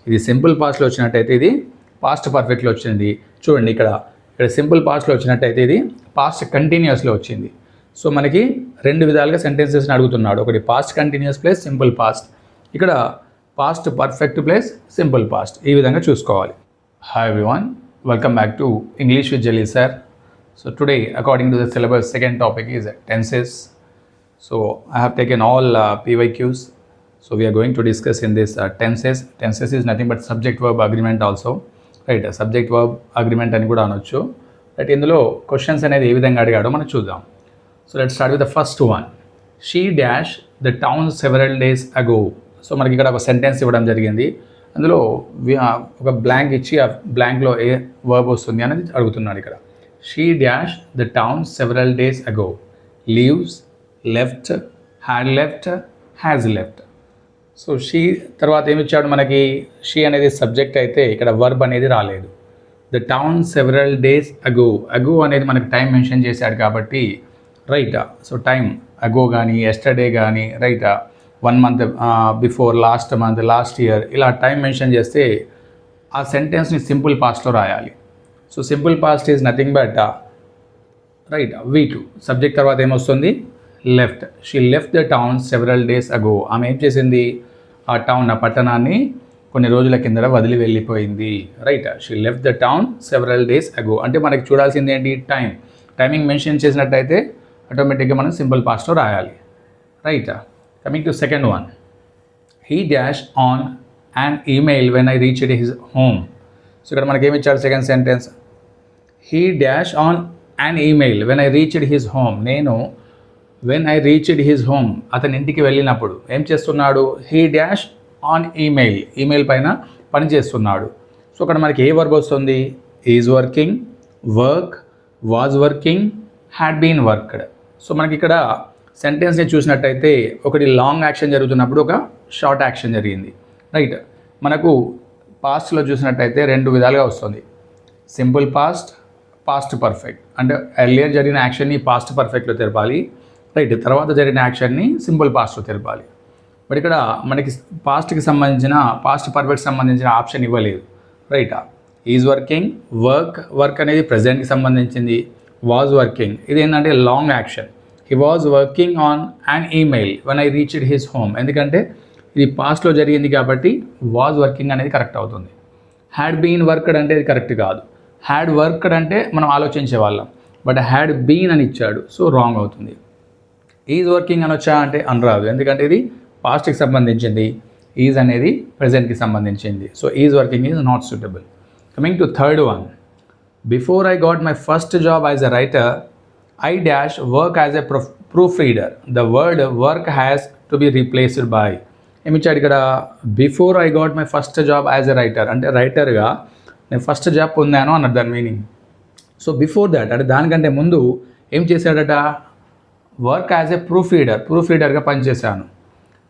ఇది సింపుల్ పాస్ట్లో వచ్చినట్టయితే ఇది పాస్ట్ పర్ఫెక్ట్లో వచ్చింది. చూడండి ఇక్కడ సింపుల్ పాస్ట్లో వచ్చినట్టయితే ఇది పాస్ట్ కంటిన్యూస్లో వచ్చింది. సో మనకి రెండు విధాలుగా సెంటెన్సెస్ని అడుగుతున్నాడు. ఒకటి past continuous plus simple past, ఇక్కడ past perfect plus simple past, ఈ విధంగా చూసుకోవాలి. Hi everyone, welcome back to English with Jaleel sir. So today, according to the syllabus, second topic is tenses. So I have taken all PYQs. So we are going to discuss in this tenses. Tenses is nothing but subject verb agreement also, right? Subject verb agreement అని కూడా అనొచ్చు. Right? ఇందులో questions అనేది ఏ విధంగా అడిగాడో మనం చూద్దాం. So let's start with the first one. She dashed the town several days ago. So మనకి ఇక్కడ ఒక సెంటెన్స్ ఇవ్వడం జరిగింది. అందులో ఒక బ్లాంక్ ఇచ్చి ఆ బ్లాంక్లో ఏ వర్బ్ వస్తుంది అనేది అడుగుతున్నాడు ఇక్కడ. She dashed the town several days ago. Leaves, left, had left, has left. So she తర్వాత ఏమి ఇచ్చాడు మనకి, షీ అనేది సబ్జెక్ట్ అయితే ఇక్కడ వర్బ్ అనేది రాలేదు. ద టౌన్ సెవరల్ డేస్ అగో, అగో అనేది మనకి టైం మెన్షన్ చేశాడు కాబట్టి రైట్. సో టైం అగో కానీ ఎస్టర్డే కానీ right, 1 month before, last month, last year, ఇలా టైం మెన్షన్ చేస్తే ఆ సెంటెన్స్ని సింపుల్ పాస్ట్లో రాయాలి. So simple past is nothing but right V2. Subject తర్వాత ఏమొస్తుంది, left. She left the town several days అగో. ఆమె ఏం చేసింది, ఆ టౌన్, ఆ పట్టణాన్ని కొన్ని రోజుల కిందట వదిలి వెళ్ళిపోయింది. Right, she left the town several days అగో. అంటే మనకి చూడాల్సింది ఏంటి, టైమింగ్ మెన్షన్ చేసినట్టయితే ఆటోమేటిక్గా మనం సింపుల్ పాస్ట్లో రాయాలి. Right, coming to second one. He dash on an email when I reached his home. So ఇక్కడ మనకి ఏమి ఇచ్చాడు second sentence, he dash on an email when I reached his home. నేను when I reached his home, అతని ఇంటికి వెళ్ళినప్పుడు ఏం చేస్తున్నాడు, he dash on email, email పైన పని చేస్తున్నాడు. సో అక్కడ మనకి ఏ వర్బ్ వస్తుంది, is working, work, was working, had been worked. So మనకి ఇక్కడ సెంటెన్స్ని చూసినట్టయితే ఒకటి లాంగ్ యాక్షన్ జరుగుతున్నప్పుడు ఒక షార్ట్ యాక్షన్ జరిగింది. రైట్, మనకు పాస్ట్లో చూసినట్టయితే రెండు విధాలుగా వస్తుంది, సింపుల్ పాస్ట్, పాస్ట్ పర్ఫెక్ట్. అంటే ఎర్లియర్ జరిగిన యాక్షన్ని పాస్ట్ పర్ఫెక్ట్లో తెలపాలి, రైట్, తర్వాత జరిగిన యాక్షన్ని సింపుల్ పాస్ట్లో తెలపాలి. బట్ ఇక్కడ మనకి పాస్ట్కి సంబంధించిన, పాస్ట్ పర్ఫెక్ట్ సంబంధించిన ఆప్షన్ ఇవ్వలేదు. రైట్, ఈజ్ వర్కింగ్, వర్క్ అనేది ప్రజెంట్కి సంబంధించింది. వాజ్ వర్కింగ్ ఇది ఏంటంటే long action. He was working on an email when I reached his home. ఎందుకంటే ఇది పాస్ట్లో జరిగింది కాబట్టి వాజ్ వర్కింగ్ అనేది కరెక్ట్ అవుతుంది. హ్యాడ్ బీన్ వర్క్డ్ అంటే ఇది కరెక్ట్ కాదు. హ్యాడ్ వర్క్డ్ అంటే మనం ఆలోచించే వాళ్ళం, బట్ హ్యాడ్ బీన్ అని ఇచ్చాడు, సో రాంగ్ అవుతుంది. ఈజ్ వర్కింగ్ అని వచ్చా అంటే అనరాదు, ఎందుకంటే ఇది పాస్ట్కి సంబంధించింది, ఈజ్ అనేది ప్రజెంట్కి సంబంధించింది. So is working is not suitable. Coming to third one. Before I got my first job as a writer, I dash work as a proof reader. The word work has to be replaced by. ఏమిచ్చాడు ఇక్కడ, before I got my first job as a writer అంటే రైటర్గా నేను first job పొందాను అన్నది దాని meaning. So before that అంటే దానికంటే ముందు ఏం చేశాడట, వర్క్ యాజ్ ఎ ప్రూఫ్ రీడర్గా పనిచేశాను.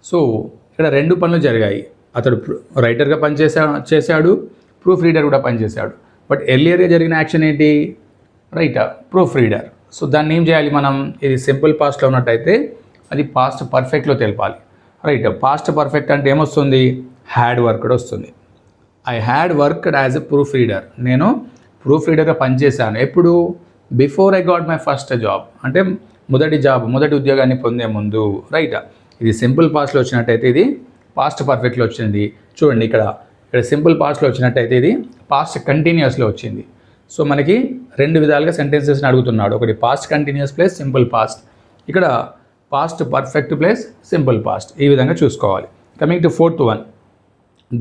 సో ఇక్కడ రెండు పనులు జరిగాయి, అతడు రైటర్గా చేశాడు, ప్రూఫ్ రీడర్ కూడా పనిచేశాడు. బట్ ఎర్లియర్గా జరిగిన యాక్షన్ ఏంటి, రైట్, ప్రూఫ్ రీడర్. సో దాన్ని ఏం చేయాలి మనం, ఇది సింపుల్ పాస్ట్లో ఉన్నట్టయితే అది పాస్ట్ పర్ఫెక్ట్లో తెలపాలి. రైట్, పాస్ట్ పర్ఫెక్ట్ అంటే ఏమొస్తుంది, హ్యాడ్ వర్క్డ్ వస్తుంది. I had worked as a proof reader. నేను ప్రూఫ్ రీడర్గా పనిచేశాను ఎప్పుడు, before I got my first job అంటే మొదటి ఉద్యోగాన్ని పొందే ముందు. రైట్, ఇది సింపుల్ పాస్ట్లో వచ్చినట్టయితే ఇది పాస్ట్ పర్ఫెక్ట్లో వచ్చింది. చూడండి ఇక్కడ సింపుల్ పాస్ట్లో వచ్చినట్టయితే ఇది పాస్ట్ కంటిన్యూస్లో వచ్చింది. సో మనకి రెండు విధాలుగా సెంటెన్సెస్ని అడుగుతున్నాడు, ఒకటి past continuous plus simple past, ఇక్కడ past perfect plus simple past, ఈ విధంగా చూసుకోవాలి. Coming to fourth one.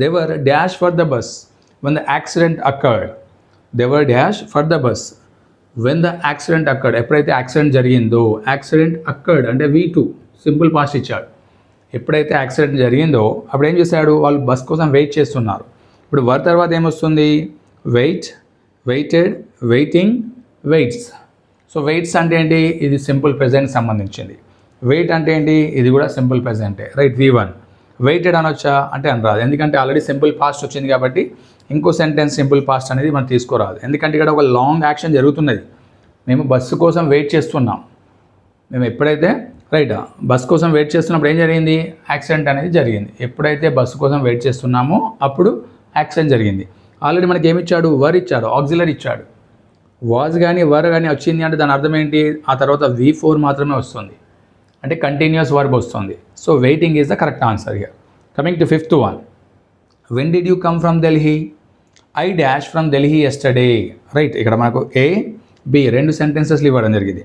They were dash for the bus when the accident occurred. They were dash for the bus when the accident occurred. ఎప్పుడైతే accident జరిగిందో, accident occurred అంటే V2 simple past ఇచ్చాడు. ఎప్పుడైతే accident జరిగిందో అప్పుడు ఏం చేశాడు, వాళ్ళు బస్ కోసం వెయిట్ చేస్తున్నారు. ఇప్పుడు వర్ తర్వాత ఏమొస్తుంది, wait, waited, waiting, waits. So waits అంటే ఏంటి, ఇది సింపుల్ ప్రెజెంట్ సంబంధించింది. వెయిట్ అంటే ఏంటి, ఇది కూడా సింపుల్ ప్రెజెంటే. Right, V1. వెయిటెడ్ అనొచ్చా అంటే అనరాదు, ఎందుకంటే ఆల్రెడీ సింపుల్ పాస్ట్ వచ్చింది కాబట్టి ఇంకో సెంటెన్స్ సింపుల్ పాస్ట్ అనేది మనం తీసుకోరాదు. ఎందుకంటే ఇక్కడ ఒక లాంగ్ యాక్షన్ జరుగుతున్నది, మేము బస్సు కోసం వెయిట్ చేస్తున్నాం. మేము ఎప్పుడైతే రైట్ బస్ కోసం వెయిట్ చేస్తున్నప్పుడు ఏం జరిగింది, యాక్సిడెంట్ అనేది జరిగింది. ఎప్పుడైతే బస్సు కోసం వెయిట్ చేస్తున్నామో అప్పుడు యాక్షన్ జరిగింది. ఆల్రెడీ మనకి ఏమి ఇచ్చాడు, వర్ ఇచ్చాడు, ఆక్సిలరీ ఇచ్చాడు. వాజ్ కానీ వర్ కానీ వచ్చింది అంటే దాని అర్థం ఏంటి, ఆ తర్వాత V4 మాత్రమే వస్తుంది, అంటే కంటిన్యూస్ వర్బ్ వస్తుంది. So waiting is the correct answer here. Coming to fifth one, when did you come from Delhi? I dash from Delhi yesterday. Right, ఇక్కడ మనకు A, B రెండు సెంటెన్సెస్లు ఇవ్వడం జరిగింది.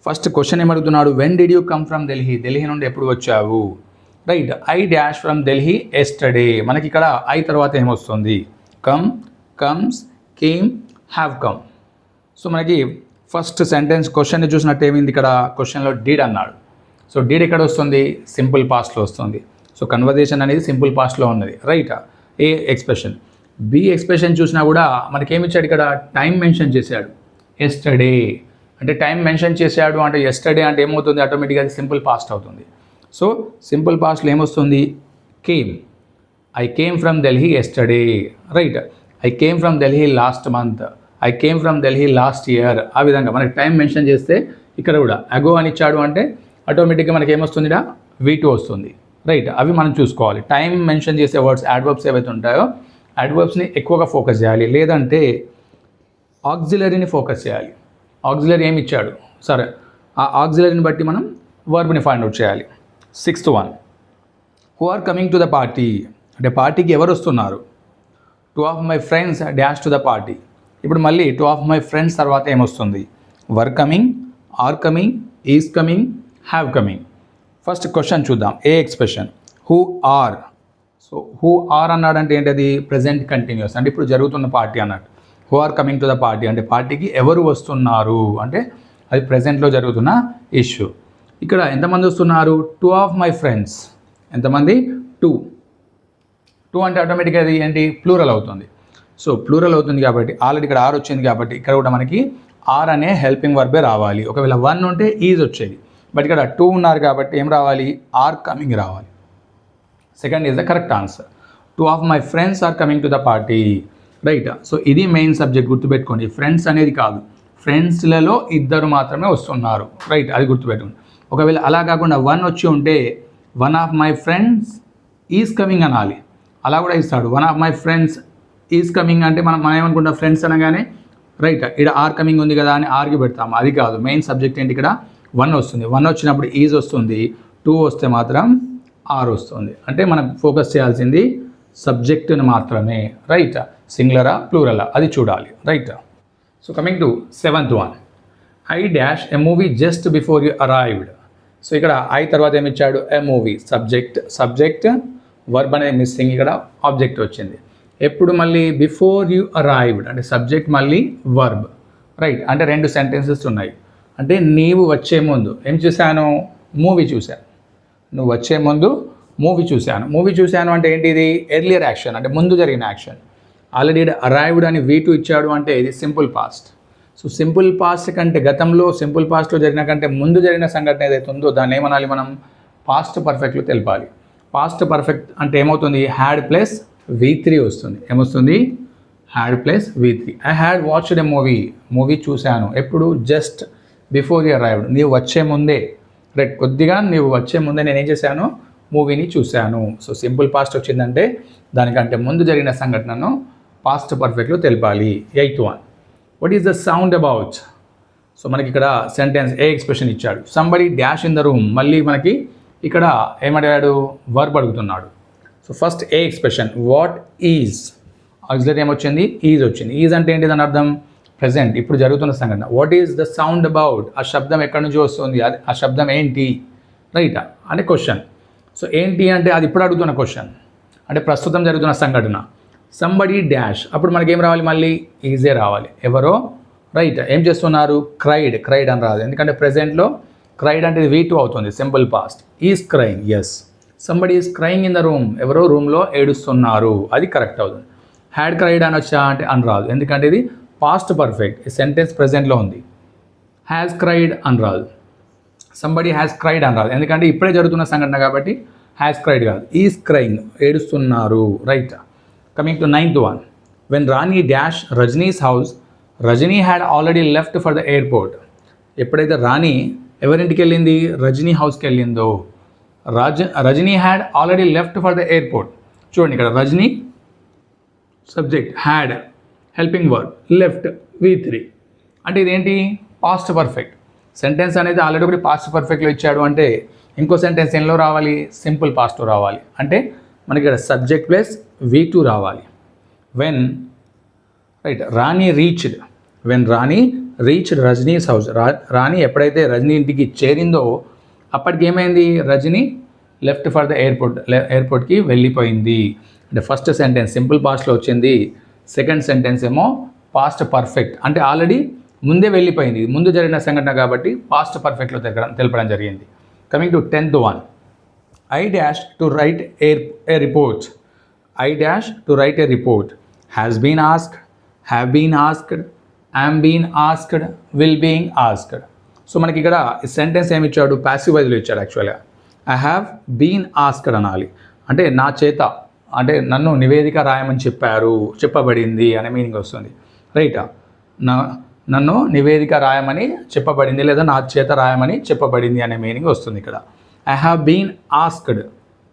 ఫస్ట్ క్వశ్చన్ ఏమడుగుతున్నాడు, when did you come from Delhi? Delhi నుండి ఎప్పుడు వచ్చావు? Right, I dash from Delhi yesterday. మనకి ఇక్కడ ఐ తర్వాత ఏమొస్తుంది, come, comes, came, have come. So మనకి ఫస్ట్ సెంటెన్స్ క్వశ్చన్ని చూసినట్టు ఏమైంది, ఇక్కడ క్వశ్చన్లో డిడ్ అన్నాడు. సో డిడ్ ఎక్కడ వస్తుంది, సింపుల్ పాస్ట్లో వస్తుంది. సో కన్వర్జేషన్ అనేది సింపుల్ పాస్ట్లో ఉన్నది. రైట్, ఏ ఎక్స్ప్రెషన్. బి ఎక్స్ప్రెషన్ చూసినా కూడా మనకేమి ఇచ్చాడు, ఇక్కడ టైం మెన్షన్ చేశాడు, ఎస్టర్డే. అంటే టైం మెన్షన్ చేశాడు అంటే ఎస్టర్డే అంటే ఏమవుతుంది, ఆటోమేటిక్గా అది సింపుల్ పాస్ట్ అవుతుంది. సో సింపుల్ పాస్ట్లో ఏమొస్తుంది, came. I came from Delhi yesterday. Right, I came from Delhi last month, I came from Delhi last year. ఆ విధంగా మనకి టైం మెన్షన్ చేస్తే ఇక్కడ కూడా అగో అని ఇచ్చాడు అంటే ఆటోమేటిక్గా మనకి ఏమొస్తుంది, V2 వస్తుంది. రైట్, అవి మనం చూసుకోవాలి. టైం మెన్షన్ చేసే వర్డ్స్ యాడ్వర్బ్స్ ఏవైతే ఉంటాయో యాడ్వర్బ్స్ని ఎక్కువగా ఫోకస్ చేయాలి, లేదంటే ఆక్సిలరీని ఫోకస్ చేయాలి. ఆక్సిలరీ ఏమి ఇచ్చాడు, సరే ఆ ఆక్సిలరీని బట్టి మనం వర్బ్ని ఫైండ్ అవుట్ చేయాలి. Sixth one, who are coming to the party? అంటే పార్టీకి ఎవరు వస్తున్నారు? 2 of my friends dash to the party. ఇప్పుడు మళ్ళీ 2 of my friends తర్వాత ఏమొస్తుంది, were coming, are coming, is coming, have coming. First question చూద్దాం, a expression, who are. So who are అన్నాడంటే ఏంటది, ప్రజెంట్ కంటిన్యూస్, అంటే ఇప్పుడు జరుగుతున్న పార్టీ అన్నట్టు. Who are coming to the party అంటే పార్టీకి ఎవరు వస్తున్నారు అంటే అది ప్రజెంట్లో జరుగుతున్న ఇష్యూ. ఇక్కడ ఎంతమంది వస్తున్నారు, 2 of my friends. ఎంతమంది, 2 అంటే ఆటోమేటిక్గా అది ఏంటి, ప్లూరల్ అవుతుంది. సో ప్లూరల్ అవుతుంది కాబట్టి ఆల్రెడీ ఇక్కడ ఆర్ వచ్చింది కాబట్టి ఇక్కడ కూడా మనకి ఆర్ అనే హెల్పింగ్ వర్బే రావాలి. ఒకవేళ 1 ఉంటే ఈజ్ వచ్చేది, బట్ ఇక్కడ 2 ఉన్నారు కాబట్టి ఏం రావాలి, ఆర్ కమింగ్ రావాలి. Second is the correct answer. 2 of my friends are coming to the party. Right, so ఇది మెయిన్ సబ్జెక్ట్ గుర్తుపెట్టుకోండి. ఫ్రెండ్స్ అనేది కాదు, ఫ్రెండ్స్లలో 2 మాత్రమే వస్తున్నారు. రైట్, అది గుర్తుపెట్టుకోండి. ఒకవేళ అలా కాకుండా 1 వచ్చి ఉంటే 1 of my friends is coming అనాలి. అలా కూడా ఇస్తాడు, 1 of my friends is coming అంటే మనం ఏమనుకుంటాం, ఫ్రెండ్స్ అనగానే రైట్ ఇక్కడ ఆర్ కమింగ్ ఉంది కదా అని ఆర్కి పెడతాం. అది కాదు, మెయిన్ సబ్జెక్ట్ ఏంటి, ఇక్కడ 1 వస్తుంది. 1 వచ్చినప్పుడు ఈజ్ వస్తుంది, 2 వస్తే మాత్రం ఆర్ వస్తుంది. అంటే మనం ఫోకస్ చేయాల్సింది సబ్జెక్టుని మాత్రమే. రైట్, సింగులరా ప్లూరలా అది చూడాలి. Right, so coming to seventh one, I dash a movie just before you arrived. So ఇక్కడ ఐ తర్వాత ఏమి ఇచ్చాడు, ఎ మూవీ. సబ్జెక్ట్ వర్బ్ అనేది మిస్సింగ్, ఇక్కడ ఆబ్జెక్ట్ వచ్చింది. ఎప్పుడు మళ్ళీ, బిఫోర్ యూ అరైవ్డ్ అంటే సబ్జెక్ట్ మళ్ళీ వర్బ్. రైట్, అంటే 2 సెంటెన్సెస్ ఉన్నాయి. అంటే నీవు వచ్చే ముందు ఏం చూశాను, మూవీ చూశాను. నువ్వు వచ్చే ముందు మూవీ చూశాను అంటే ఏంటి, ఇది ఎర్లియర్ యాక్షన్, అంటే ముందు జరిగిన యాక్షన్. ఆల్రెడీ అరైవ్డ్ అని V2 ఇచ్చాడు అంటే ఇది simple past. So simple past కంటే గతంలో సింపుల్ పాస్ట్లో జరిగిన కంటే ముందు జరిగిన సంఘటన ఏదైతే ఉందో దాన్ని ఏమనాలి మనం, పాస్ట్ పర్ఫెక్ట్లో తెలపాలి. పాస్ట్ పర్ఫెక్ట్ అంటే ఏమవుతుంది, హ్యాడ్ ప్లస్ V3 వస్తుంది. ఏమొస్తుంది, had plus V3. I had watched a movie చూశాను. ఎప్పుడు, జస్ట్ బిఫోర్ యూ అరైవ్డ్, నీవు వచ్చే ముందే. రైట్, కొద్దిగా నీవు వచ్చే ముందే నేను ఏం చేశాను, మూవీని చూశాను. సో సింపుల్ పాస్ట్ వచ్చిందంటే దానికంటే ముందు జరిగిన సంఘటనను పాస్ట్ పర్ఫెక్ట్లో తెలపాలి. Eighth one, what is the sound about? So మనకి ఇక్కడ సెంటెన్స్ ఏ ఎక్స్ప్రెషన్ ఇచ్చాడు, somebody dash in the room. మళ్ళీ మనకి ఇక్కడ ఏమడిగాడు, వర్బ్ అడుగుతున్నాడు. So first a expression, what is. Auxiliary ఏమొచ్చింది, ఈజ్ వచ్చింది. ఈజ్ అంటే ఏంటి, దాని అర్థం ప్రజెంట్, ఇప్పుడు జరుగుతున్న సంఘటన. What is the sound about, ఆ శబ్దం ఎక్కడి నుంచి వస్తుంది, అది ఆ శబ్దం ఏంటి. రైట్ అంటే క్వశ్చన్. సో ఏంటి అంటే అది ఇప్పుడు అడుగుతున్న క్వశ్చన్, అంటే ప్రస్తుతం జరుగుతున్న సంఘటన. సంబడి డాష్, అప్పుడు మనకేం రావాలి, మళ్ళీ ఈజే రావాలి. ఎవరో రైట్ ఏం చేస్తున్నారు, క్రైడ్ అని రాదు, ఎందుకంటే ప్రెజెంట్లో క్రైడ్ అంటే V2 అవుతుంది, simple past. Is crying, yes. Somebody is crying in the room, ఎవరో రూమ్లో ఏడుస్తున్నారు, అది కరెక్ట్ అవుతుంది. హ్యాడ్ క్రైడ్ అని వచ్చా అంటే అని రాదు, ఎందుకంటే ఇది పాస్ట్ పర్ఫెక్ట్, ఈ సెంటెన్స్ ప్రెజెంట్లో ఉంది. హ్యాస్ క్రైడ్ అని రాదు, సంబడి హ్యాస్ క్రైడ్ అని రాదు, ఎందుకంటే ఇప్పుడే జరుగుతున్న సంఘటన కాబట్టి హ్యాస్ క్రైడ్ కాదు. ఈజ్ క్రైయింగ్, ఏడుస్తున్నారు. Right, coming to ninth one, when Rani dash Rajani's house, Rajani had already left for the airport. ఎప్పుడైతే రాణి ఎవరింటికి వెళ్ళింది, రజనీ హౌస్కి వెళ్ళిందో, Rajani had already left for the airport. చూడండి ఇక్కడ Rajani subject had, helping verb left, V3. అంటే ఇదేంటి పాస్ట్ పర్ఫెక్ట్. సెంటెన్స్ అనేది ఆల్రెడీ ఒకటి పాస్ట్ పర్ఫెక్ట్లో ఇచ్చాడు అంటే ఇంకో సెంటెన్స్ ఏంలో రావాలి, సింపుల్ పాస్ట్లో రావాలి. అంటే మనకి ఇక్కడ సబ్జెక్ట్ ప్లస్ V2 రావాలి. When right Rani reached, when Rani reached Rajani's house, Rani ఎప్పుడైతే రజనీ ఇంటికి చేరిందో అప్పటికి ఏమైంది, రజనీ లెఫ్ట్ ఫర్ ద ఎయిర్పోర్ట్కి వెళ్ళిపోయింది. అంటే ఫస్ట్ సెంటెన్స్ సింపుల్ పాస్ట్లో వచ్చింది, సెకండ్ సెంటెన్స్ ఏమో పాస్ట్ పర్ఫెక్ట్ అంటే ఆల్రెడీ ముందే వెళ్ళిపోయింది, ముందు జరిగిన సంఘటన కాబట్టి పాస్ట్ పర్ఫెక్ట్లో తెలపడం జరిగింది. Coming to 10th one, I dash to write a report. I dash to write a report. Has been asked, have been asked, am being asked, will being asked. So మనకి ఇక్కడ సెంటెన్స్ ఏమి ఇచ్చాడు, passive వాయిస్లో ఇచ్చాడు. యాక్చువల్గా I have been asked అనాలి. అంటే నా చేత, అంటే నన్ను నివేదిక రాయమని చెప్పబడింది అనే మీనింగ్ వస్తుంది. రైటా, నన్ను నివేదిక రాయమని చెప్పబడింది లేదా నా చేత రాయమని చెప్పబడింది అనే మీనింగ్ వస్తుంది ఇక్కడ. I have been asked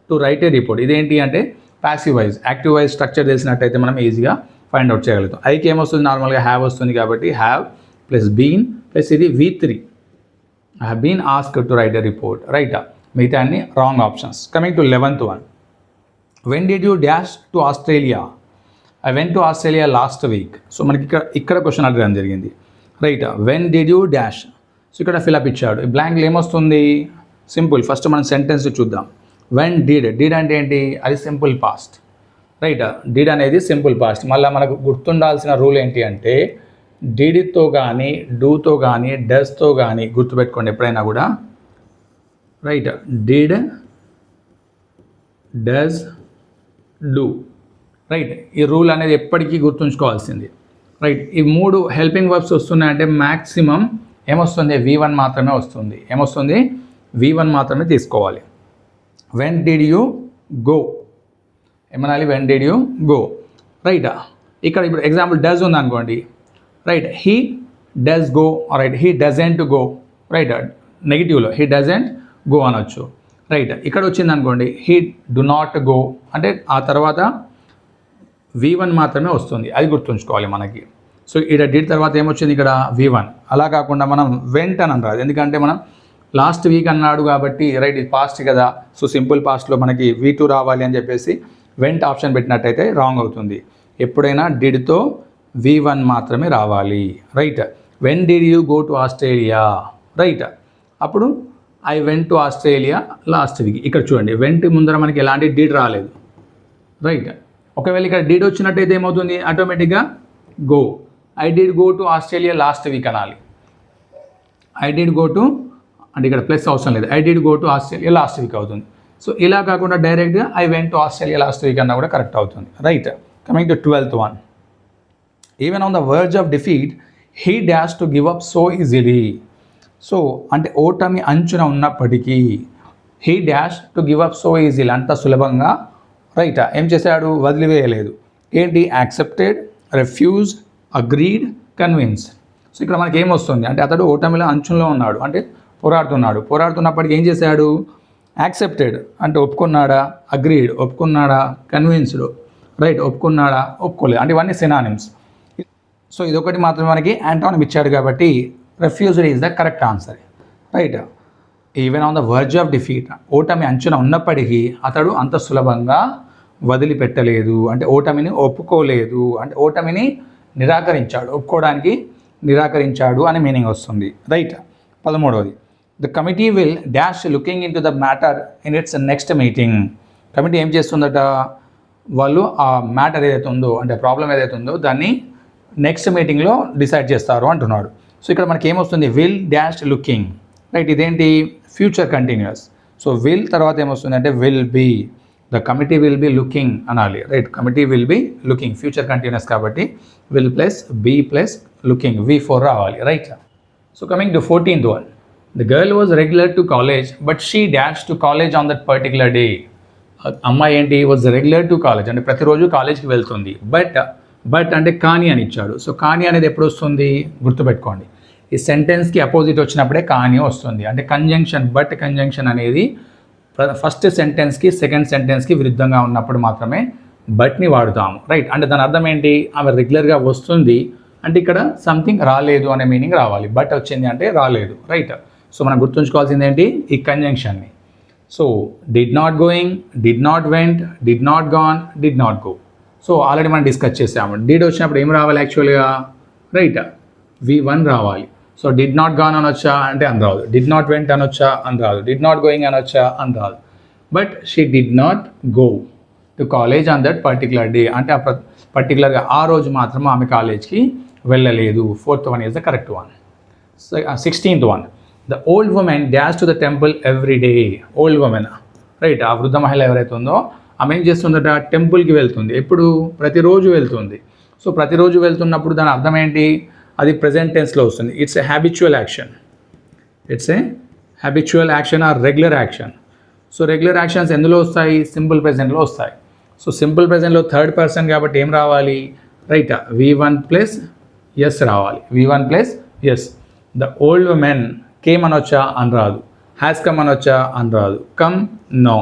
to write a report, ఇదేంటి అంటే passive voice. Active voice structure చేసినట్టయితే మనం ఈజీగా ఫైండ్ అవుట్ చేయగలుగుతాం. ఐకి ఏమొస్తుంది, నార్మల్గా హ్యావ్ వస్తుంది కాబట్టి హ్యావ్ ప్లస్ బీన్ ప్లస్ ఇది V3. I have been asked to write a report. రైటా, మిగతా అన్ని wrong options. Coming to 11th one, when did you dash to Australia? I went to Australia last week. So మనకి ఇక్కడ question అడగడం జరిగింది. Right, when did you dash. So ఇక్కడ fill up ఇచ్చాడు. ఈ బ్లాంక్లో ఏమొస్తుంది, సింపుల్. ఫస్ట్ మనం సెంటెన్స్ చూద్దాం. వెన్ డిడ్ అంటే ఏంటి, అది సింపుల్ పాస్ట్. రైట్, డిడ్ అనేది సింపుల్ పాస్ట్. మళ్ళీ మనకు గుర్తుండాల్సిన రూల్ ఏంటి అంటే డిడ్తో కానీ డూతో కానీ డస్తో కానీ గుర్తుపెట్టుకోండి ఎప్పుడైనా కూడా. Right, did, does, do. Right, ఈ రూల్ అనేది ఎప్పటికీ గుర్తుంచుకోవాల్సింది. రైట్, ఈ 3 హెల్పింగ్ వర్బ్స్ వస్తున్నాయంటే మ్యాక్సిమం ఏమొస్తుంది, V1 మాత్రమే వస్తుంది. ఏమొస్తుంది, V1 మాత్రమే తీసుకోవాలి. వెన్ డిడ్ యూ గో ఏమనాలి, when did you go. Right, ఇక్కడ ఇప్పుడు ఎగ్జాంపుల్ డస్ ఉంది అనుకోండి. Right, he does go, right he doesn't go. Right, నెగిటివ్లో హీ డజెంట్ గో అనొచ్చు. రైట్, ఇక్కడ వచ్చింది అనుకోండి హీ డు నాట్ గో, అంటే ఆ తర్వాత V1 మాత్రమే వస్తుంది. అది గుర్తుంచుకోవాలి మనకి. సో ఇక్కడ డిడ్ తర్వాత ఏమొచ్చింది, ఇక్కడ V1. అలా కాకుండా మనం వెంట్ అని అనరాదు, ఎందుకంటే మనం లాస్ట్ వీక్ అన్నాడు కాబట్టి. రైట్, ఇది పాస్ట్ కదా, సో సింపుల్ పాస్ట్లో మనకి V2 రావాలి అని చెప్పేసి వెంట్ ఆప్షన్ పెట్టినట్టయితే రాంగ్ అవుతుంది. ఎప్పుడైనా డిడ్తో V1 మాత్రమే రావాలి. Right, when did you go to Australia. Right, అప్పుడు I went to Australia last week. ఇక్కడ చూడండి, వెంట్ ముందర మనకి ఎలాంటి డిడ్ రాలేదు. రైట్, ఒకవేళ ఇక్కడ డిడ్ వచ్చినట్టయితే ఏమవుతుంది, ఆటోమేటిక్గా go. I did go to Australia last week అనాలి. ఐ డిడ్ గో టు అంటే ఇక్కడ ప్లస్ అవసరం లేదు, I did go to Australia last week అవుతుంది. సో ఇలా కాకుండా డైరెక్ట్గా I went to Australia last week అన్నా కూడా కరెక్ట్ అవుతుంది. Right, coming to 12th one, even on the verge of defeat he dash to give up so easily. So అంటే ఓటమి అంచున ఉన్నప్పటికీ he dash to give up so easily, అంత సులభంగా right ఏం చేశాడు, వదిలివేయలేదు. ఏంటి, accepted, refuse, agreed, convince. So ఇక్కడ మనకి ఏమొస్తుంది అంటే అతడు ఓటమిలో అంచులో ఉన్నాడు, అంటే పోరాడుతున్నప్పటికీ ఏం చేశాడు, యాక్సెప్టెడ్ అంటే ఒప్పుకున్నాడా, అగ్రీడ్ ఒప్పుకున్నాడా, కన్విన్స్డ్ రైట్ ఒప్పుకున్నాడా, ఒప్పుకోలేదు, అంటే ఇవన్నీ సినానిమ్స్. సో ఇదొకటి మాత్రమే మనకి యాంటానిమ్ ఇచ్చాడు కాబట్టి refused is the correct answer. Right, even on the verge of defeat, ఓటమి అంచున ఉన్నప్పటికీ అతడు అంత సులభంగా వదిలిపెట్టలేదు, అంటే ఓటమిని ఒప్పుకోలేదు, అంటే ఓటమిని నిరాకరించాడు, ఒప్పుకోవడానికి నిరాకరించాడు అనే మీనింగ్ వస్తుంది. రైట్, 13వది, the committee will dash looking into the matter in its next meeting. Committee ఏం చేస్తుందట, వాళ్ళు ఆ మ్యాటర్ ఏదైతే ఉందో అంటే ప్రాబ్లం ఏదైతే ఉందో దాన్ని నెక్స్ట్ మీటింగ్లో డిసైడ్ చేస్తారు అంటున్నాడు. సో ఇక్కడ మనకి ఏమొస్తుంది, విల్ డాష్ లుకింగ్. రైట్, ఇదేంటి, ఫ్యూచర్ కంటిన్యూస్. సో విల్ తర్వాత ఏమొస్తుంది అంటే will be, the committee will be looking అనాలి. Right, committee will be looking, future continuous కాబట్టి will plus be plus looking, V4 రావాలి. Right, so coming to 14th one, the girl was regular to college but she dash to college on that particular day. అమ్మాయి ఏంటి, was regular to college అంటే ప్రతిరోజు కాలేజ్కి వెళ్తుంది. But అంటే కానీ అని ఇచ్చాడు. సో కానీ అనేది ఎప్పుడు వస్తుంది, గుర్తుపెట్టుకోండి, ఈ సెంటెన్స్కి అపోజిట్ వచ్చినప్పుడే కానీ వస్తుంది. అంటే కంజంక్షన్, బట్ కంజంక్షన్ అనేది ఫస్ట్ సెంటెన్స్కి సెకండ్ సెంటెన్స్కి విరుద్ధంగా ఉన్నప్పుడు మాత్రమే బట్ని వాడుతాము, రైట్. అంటే దాని అర్థం ఏంటి, ఆమె రెగ్యులర్గా వస్తుంది అంటే ఇక్కడ సంథింగ్ రాలేదు అనే మీనింగ్ రావాలి. బట్ వచ్చింది అంటే రాలేదు, రైట్. సో మనం గుర్తుంచుకోవాల్సింది ఏంటి, ఈ కంజంక్షన్ని. So did not going, did not went, did not gone, did not go. So already మనం డిస్కస్ చేసాము. డిడ్ వచ్చినప్పుడు ఏం రావాలి యాక్చువల్గా, రైట్, V1 రావాలి. సో డిడ్ నాట్ గాన్ అనొచ్చా అంటే అని రాదు, డిడ్ నాట్ వెంట్ అనొచ్చా అని రాదు, డిడ్ నాట్ గోయింగ్ అనొచ్చా అని రాదు. But she did not go to college on that particular day, అంటే ఆ పర్టికులర్గా ఆ రోజు మాత్రం ఆమె కాలేజ్కి వెళ్ళలేదు. 4th one is the correct one. 16th one, the old women dash to the temple every day. Old women, right, ఆ వృద్ధ మహిళ ఎవరైతే ఉందో ఆమె ఏం చేస్తుందట, టెంపుల్కి వెళ్తుంది. ఎప్పుడు, ప్రతిరోజు వెళ్తుంది. సో ప్రతిరోజు వెళ్తున్నప్పుడు దాని అర్థం ఏంటి, అది ప్రెజెంట్ టెన్స్లో వస్తుంది. It's a habitual action, it's a habitual action or regular action. So regular actions ఎందులో వస్తాయి, సింపుల్ ప్రెజెంట్లో వస్తాయి. సో సింపుల్ ప్రెజెంట్లో థర్డ్ పర్సన్ కాబట్టి ఏం రావాలి, రైట్, V1 ప్లస్ ఎస్ రావాలి, V1 plus s. The old woman came అనొచ్చా అని రాదు, హ్యాస్ కమ్ అనొచ్చా అని రాదు, కమ్, నో,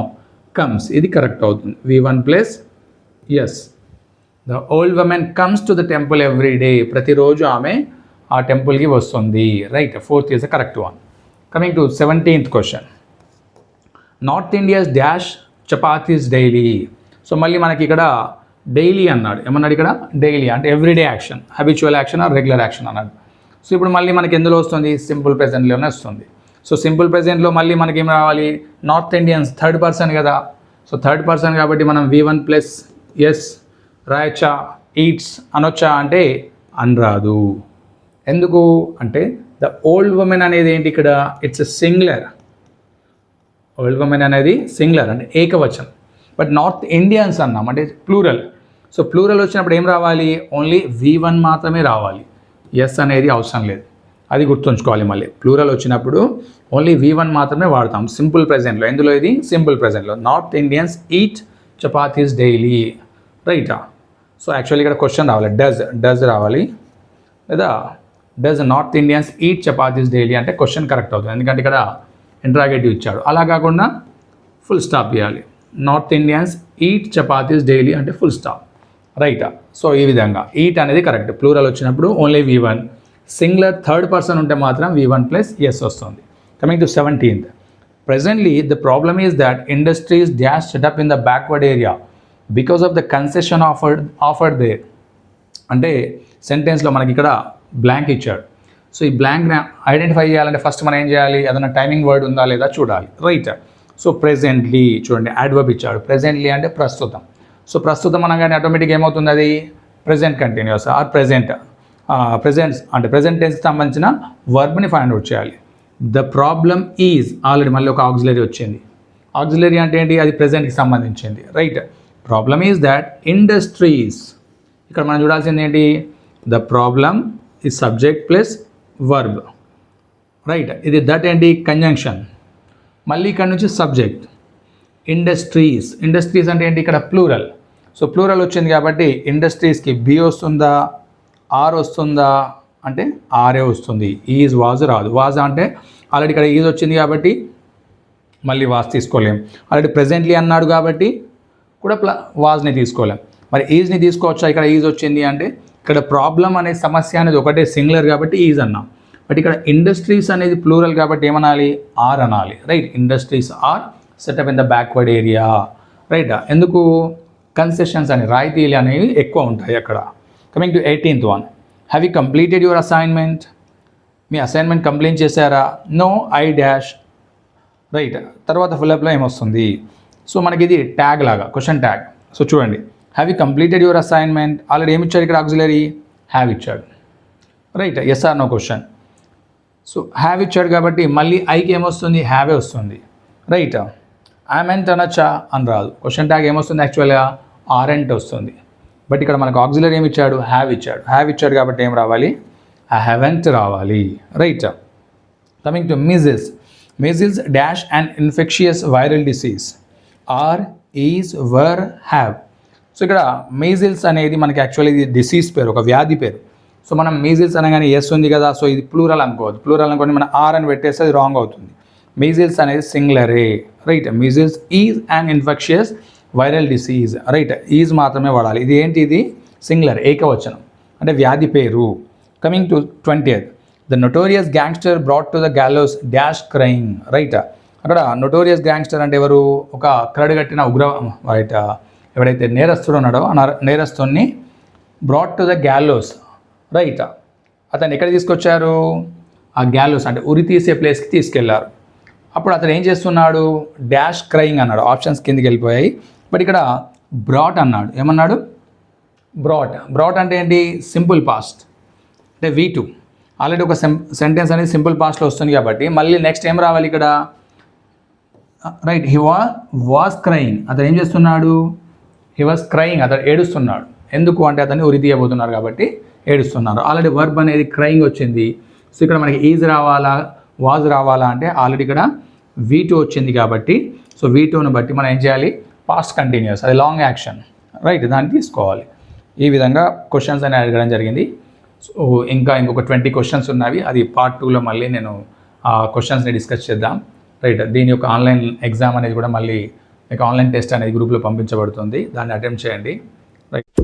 కమ్స్, ఇది కరెక్ట్ అవుతుంది. V1 plus s. The old woman comes to the temple every day. ప్రతిరోజు ఆమె ఆ టెంపుల్కి వస్తుంది, right. 4th is the correct one. Coming to 17th question, north India's dash chapatis daily. So మళ్ళీ మనకి ఇక్కడ డైలీ అన్నాడు, ఏమన్నాడు ఇక్కడ, డైలీ అంటే everyday action, habitual action or regular action అన్నాడు. సో ఇప్పుడు మళ్ళీ మనకి ఎందులో వస్తుంది, సింపుల్ ప్రెజెంట్లోనే వస్తుంది. సో సింపుల్ ప్రెజెంట్లో మళ్ళీ మనకి ఏం రావాలి, నార్త్ ఇండియన్స్, థర్డ్ పర్సన్ కదా. సో థర్డ్ పర్సన్ కాబట్టి మనం V1 ప్లస్ ఎస్ రాయచ్చా, ఈట్స్ అనొచ్చా అంటే అనరాదు. ఎందుకు అంటే ద ఓల్డ్ ఉమెన్ అనేది ఏంటి ఇక్కడ, ఇట్స్ సింగులర్. ఓల్డ్ ఉమెన్ అనేది సింగులర్ అంటే ఏకవచనం. బట్ నార్త్ ఇండియన్స్ అన్నాం అంటే ప్లూరల్. సో ప్లూరల్ వచ్చినప్పుడు ఏం రావాలి, ఓన్లీ V1 మాత్రమే రావాలి, ఎస్ అనేది అవసరం లేదు. అది గుర్తుంచుకోవాలి. మళ్ళీ ప్లూరల్ వచ్చినప్పుడు ఓన్లీ V1 మాత్రమే వాడతాం సింపుల్ ప్రెజెంట్లో. ఎందులో ఇది, సింపుల్ ప్రెజెంట్లో. North Indians eat chapatis daily, రైటా. సో యాక్చువల్లీ ఇక్కడ క్వశ్చన్ రావాలి, డజ్ రావాలి, లేదా does north Indians eat chapatis daily అంటే క్వశ్చన్ కరెక్ట్ అవుతుంది, ఎందుకంటే ఇక్కడ ఇంట్రాగేటివ్ ఇచ్చాడు. అలా కాకుండా ఫుల్ స్టాప్ ఇవ్వాలి. North Indians eat chapatis daily అంటే ఫుల్ స్టాప్, రైటా. సో ఈ విధంగా ఈట్ అనేది కరెక్ట్. ప్లూరల్ వచ్చినప్పుడు only V1, singular third person ఉంటే మాత్రం V1 ప్లస్ ఎస్ వస్తుంది. Coming to 17th, presently the problem is that industries dash setup in the backward area because of the concession afforded there. అంటే సెంటెన్స్లో మనకి ఇక్కడ blank ఇచ్చాడు. So ఈ బ్లాంక్ని identify చేయాలంటే ఫస్ట్ మనం ఏం చేయాలి, ఏదైనా టైమింగ్ వర్డ్ ఉందా లేదా చూడాలి, రైట్. సో ప్రెజెంట్లీ చూడండి, యాడ్వర్బ్ ఇచ్చాడు. ప్రెజెంట్లీ అంటే ప్రస్తుతం. సో ప్రస్తుతం అనగానే ఆటోమేటిక్గా ఏమవుతుంది, అది ప్రెజెంట్ కంటిన్యూస్ ఆర్ ప్రెజెంట్స్ అంటే ప్రెజెంట్ టెన్స్కి సంబంధించిన వర్బ్ని ఫైండ్ అవుట్ చేయాలి. ద ప్రాబ్లమ్ ఈజ్, ఆల్రెడీ మళ్ళీ ఒక ఆక్సిలరీ వచ్చింది. ఆక్సిలరీ అంటే ఏంటి, అది ప్రెజెంట్కి సంబంధించింది, right. Problem is that industries, ఇక్కడ మనం చూడాల్సింది ఏంటి, ద ప్రాబ్లమ్ ఈ సబ్జెక్ట్ ప్లస్ వర్బ్, రైట్. ఇది దట్ ఏంటి, కంజంక్షన్. మళ్ళీ ఇక్కడ నుంచి సబ్జెక్ట్, ఇండస్ట్రీస్. ఇండస్ట్రీస్ అంటే ఏంటి, ఇక్కడ ప్లూరల్. సో ప్లూరల్ వచ్చింది కాబట్టి ఇండస్ట్రీస్కి బి వస్తుందా, ఆర్ వస్తుందా అంటే ఆరే వస్తుంది. ఈజ్ వాజ్ రాదు. వాజ్ అంటే ఆల్రెడీ ఇక్కడ ఈజ్ వచ్చింది కాబట్టి మళ్ళీ వాజ్ తీసుకోలేం. ఆల్రెడీ ప్రెజెంట్లీ అన్నాడు కాబట్టి కూడా వాజ్ని తీసుకోలేం. మరి ఈజ్ని తీసుకోవచ్చా, ఇక్కడ ఈజ్ వచ్చింది అంటే ఇక్కడ ప్రాబ్లం అనే సమస్య అనేది ఒకటే సింగులర్ కాబట్టి ఈజ్ అన్నాం. బట్ ఇక్కడ ఇండస్ట్రీస్ అనేది ప్లూరల్ కాబట్టి ఏమనాలి, ఆర్ అనాలి, right. Industries are setup in the backward area, right. ఎందుకు, కన్సెషన్స్ అని రాయితీలు అనేవి ఎక్కువ ఉంటాయి అక్కడ. Coming to 18th one, have you completed your assignment. మీ అసైన్మెంట్ కంప్లీట్ చేశారా, నో ఐ డాష్, రైట్. తర్వాత ఫుల్అప్లో ఏమొస్తుంది, సో మనకి ఇది ట్యాగ్ లాగా, క్వశ్చన్ ట్యాగ్. సో చూడండి, have you completed your assignment, already ఏమి ఇచ్చాడు ఇక్కడ, ఆక్సిలరీ హ్యావ్ ఇచ్చాడు, right. Yes or no question. So have ఇచ్చాడు కాబట్టి మళ్ళీ ఐకి ఏమొస్తుంది, హ్యావే వస్తుంది, రైట్. ఐమెంట్ అనొచ్చా అని రాదు. క్వశ్చన్ ట్యాగ్ ఏమొస్తుంది యాక్చువల్గా, ఆరెంట్ వస్తుంది. బట్ ఇక్కడ మనకు ఆక్సిలరీ ఏమి ఇచ్చాడు, హ్యావ్ ఇచ్చాడు. హ్యావ్ ఇచ్చాడు కాబట్టి ఏం రావాలి, ఐ హ్యావెంట్ రావాలి, right. Coming to measles, measles dash and infectious viral disease, are, is, were, have. So ఇక్కడ మీజిల్స్ అనేది మనకి యాక్చువల్లీ ఇది డిసీజ్ పేరు, ఒక వ్యాధి పేరు. సో మనం మీజిల్స్ అనగానే ఎస్ ఉంది కదా, సో ఇది ప్లూరల్ అనుకోవద్దు. ప్లూరల్ అనుకోండి మనం ఆర్ అని పెట్టేస్తే అది రాంగ్ అవుతుంది. మీజిల్స్ అనేది సింగులరే, right. Measles is and infectious viral disease, right, is మాత్రమే వాడాలి. ఇది ఏంటి, ఇది సింగులర్, ఏకవచనం, అంటే వ్యాధి పేరు. Coming to 20th, the notorious gangster brought to the gallows dash crying, right. అక్కడ నొటోరియస్ గ్యాంగ్స్టర్ అంటే ఎవరు, ఒక కరడుగట్టిన రైట్, ఎవడైతే నేరస్తుడు ఉన్నాడో ఆ నేరస్తుని brought to the gallows, right, అతను ఎక్కడ తీసుకొచ్చారు, ఆ గ్యాలోస్ అంటే ఉరి తీసే ప్లేస్కి తీసుకెళ్లారు. అప్పుడు అతను ఏం చేస్తున్నాడు, డాష్ క్రైయింగ్ అన్నాడు, ఆప్షన్స్ కిందికి వెళ్ళిపోయాయి. బట్ ఇక్కడ బ్రాట్ అన్నాడు, ఏమన్నాడు, బ్రాట్ అంటే ఏంటి, సింపుల్ పాస్ట్, అంటే V2. ఆల్రెడీ ఒక సెంటెన్స్ అనేది సింపుల్ పాస్ట్లో వస్తుంది కాబట్టి మళ్ళీ నెక్స్ట్ ఏం రావాలి ఇక్కడ, రైట్, హీ వాజ్ క్రైయింగ్, అతను ఏం చేస్తున్నాడు, హీ వాజ్ క్రైయింగ్, అతను ఏడుస్తున్నాడు. ఎందుకు అంటే అతన్ని ఉరి తీయబోతున్నారు కాబట్టి ఏడుస్తున్నారు. ఆల్రెడీ వర్బ్ అనేది క్రైయింగ్ వచ్చింది. సో ఇక్కడ మనకి ఈజ్ రావాలా వాజ్ రావాలా అంటే ఆల్రెడీ ఇక్కడ V2 వచ్చింది కాబట్టి, సో V2ను బట్టి మనం ఏం చేయాలి, పాస్ట్ కంటిన్యూస్, అది లాంగ్ యాక్షన్, రైట్, దాన్ని తీసుకోవాలి. ఈ విధంగా క్వశ్చన్స్ అని అడగడం జరిగింది. సో ఇంకా ఇంకొక 20 క్వశ్చన్స్ ఉన్నవి, అది పార్ట్ 2లో మళ్ళీ నేను ఆ క్వశ్చన్స్ని డిస్కస్ చేద్దాం, రైట్. దీని యొక్క ఆన్లైన్ ఎగ్జామ్ అనేది కూడా మళ్ళీ మీకు ఆన్లైన్ టెస్ట్ అనేది గ్రూప్లో పంపించబడుతుంది, దాన్ని అటెంప్ట్ చేయండి, రైట్.